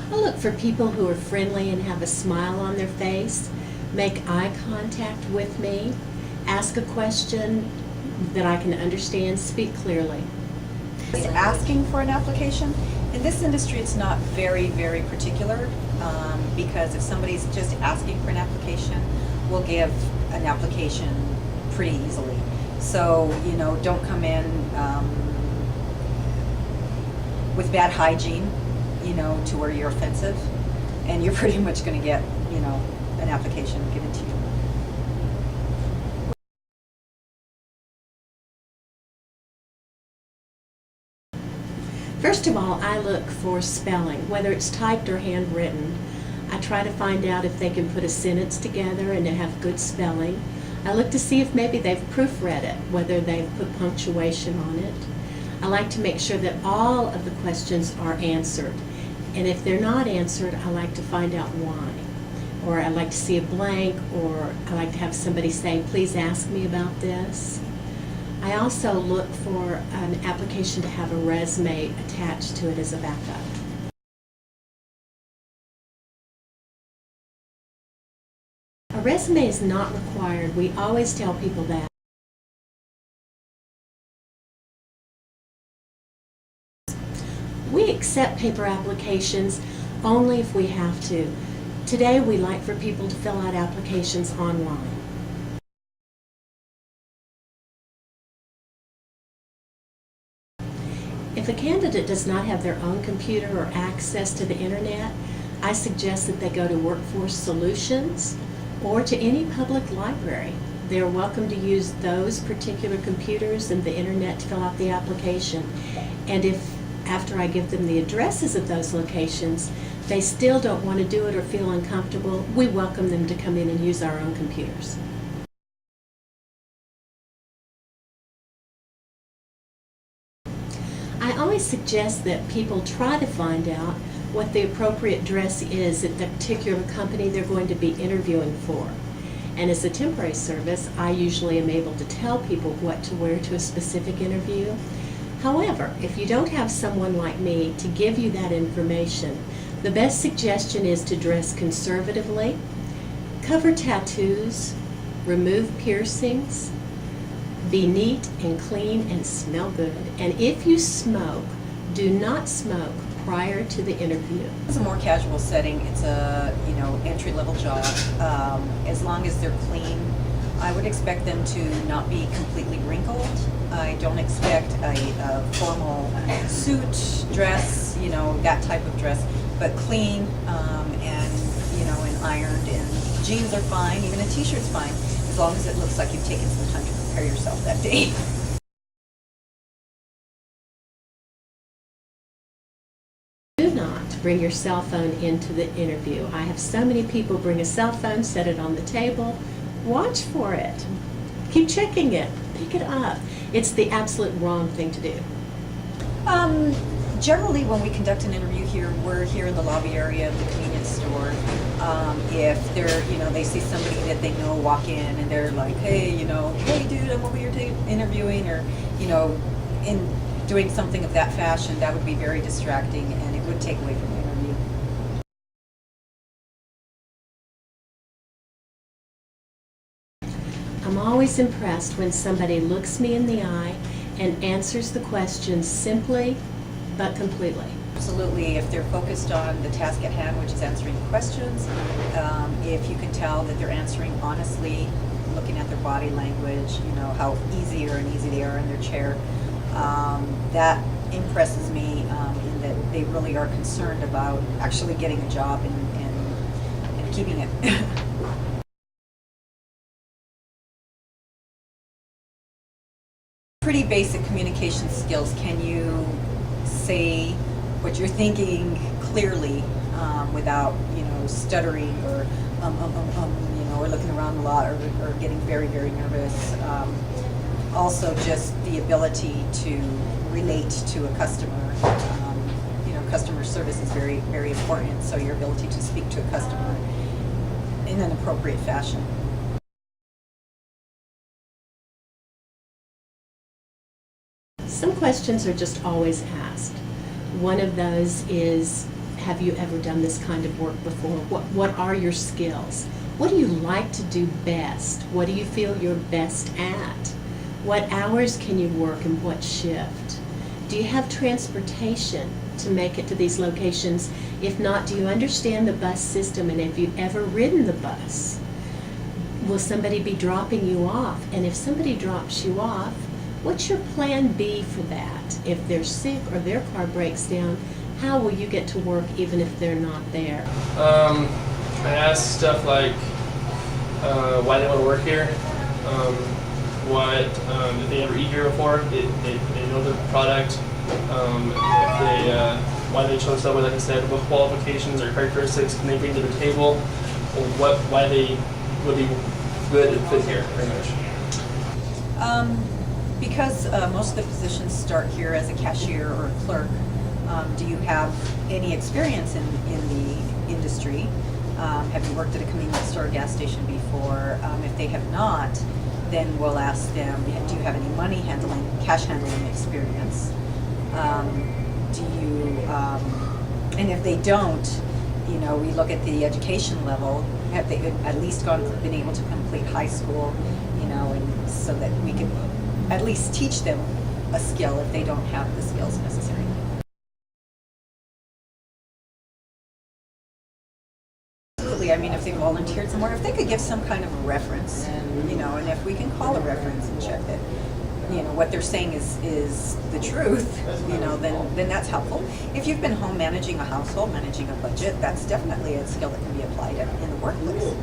I look for people who are friendly and have a smile on their face, make eye contact with me, ask a question that I can understand, speak clearly. Asking for an application. In this industry, it's not very, very particular because if somebody's just asking for an application, we'll give an application pretty easily. So, don't come in with bad hygiene, to where you're offensive, and you're pretty much going to get, an application given to you. First of all, I look for spelling, whether it's typed or handwritten. I try to find out if they can put a sentence together and have good spelling. I look to see if maybe they've proofread it, whether they've put punctuation on it. I like to make sure that all of the questions are answered. And if they're not answered, I like to find out why. Or I like to see a blank, or I like to have somebody say, please ask me about this. I also look for an application to have a resume attached to it as a backup. A resume is not required. We always tell people that. We accept paper applications only if we have to. Today, we like for people to fill out applications online. If a candidate does not have their own computer or access to the internet, I suggest that they go to Workforce Solutions or to any public library. They're welcome to use those particular computers and the internet to fill out the application. And if, after I give them the addresses of those locations, they still don't want to do it or feel uncomfortable, we welcome them to come in and use our own computers. I always suggest that people try to find out what the appropriate dress is at the particular company they're going to be interviewing for. And as a temporary service, I usually am able to tell people what to wear to a specific interview. However, if you don't have someone like me to give you that information, the best suggestion is to dress conservatively, cover tattoos, remove piercings, be neat and clean and smell good. And if you smoke, do not smoke prior to the interview. It's a more casual setting. It's a entry-level job. As long as they're clean, I would expect them to not be completely wrinkled. I don't expect a formal suit, dress, that type of dress, but clean and ironed. And jeans are fine. Even a t-shirt's fine, as long as it looks like you've taken some time to prepare yourself that day. Do not bring your cell phone into the interview. I have so many people bring a cell phone, set it on the table. Watch for it. Keep checking it. Pick it up. It's the absolute wrong thing to do. Generally, when we conduct an interview here, we're here in the lobby area of the convenience store. If they see somebody that they know walk in and they're like, hey, hey dude, I'm over here interviewing, or, in doing something of that fashion, that would be very distracting and it would take away from the interview. I'm always impressed when somebody looks me in the eye and answers the question simply but completely. Absolutely. If they're focused on the task at hand, which is answering questions, if you can tell that they're answering honestly, looking at their body language, how easy or uneasy they are in their chair, that impresses me in that they really are concerned about actually getting a job and keeping it. Pretty basic communication skills. Can you say what you're thinking clearly without stuttering or or looking around a lot or getting very, very nervous. Also just the ability to relate to a customer. Customer service is very, very important, so your ability to speak to a customer in an appropriate fashion. Some questions are just always asked. One of those is, have you ever done this kind of work before? What are your skills? What do you like to do best? What do you feel you're best at? What hours can you work and what shift? Do you have transportation to make it to these locations? If not, do you understand the bus system, and have you ever ridden the bus? Will somebody be dropping you off? And if somebody drops you off, what's your plan B for that? If they're sick or their car breaks down, how will you get to work even if they're not there? I ask stuff like why they want to work here, if they ever eat here before, they know the product, why they chose Subway, like I said, what qualifications or characteristics can they bring to the table, or why they would be good and fit here, pretty much. Because most of the positions start here as a cashier or a clerk, do you have any experience in the industry? Have you worked at a convenience store or gas station before? If they have not, then we'll ask them, do you have any cash handling experience? And if they don't, we look at the education level. Have they at least been able to complete high school, and so that we can at least teach them a skill if they don't have the skills necessary. Absolutely. I mean, if they volunteered somewhere, if they could give some kind of a reference, and if we can call a reference and check that, what they're saying is the truth, then that's helpful. If you've been home managing a household, managing a budget, that's definitely a skill that can be applied in the workplace.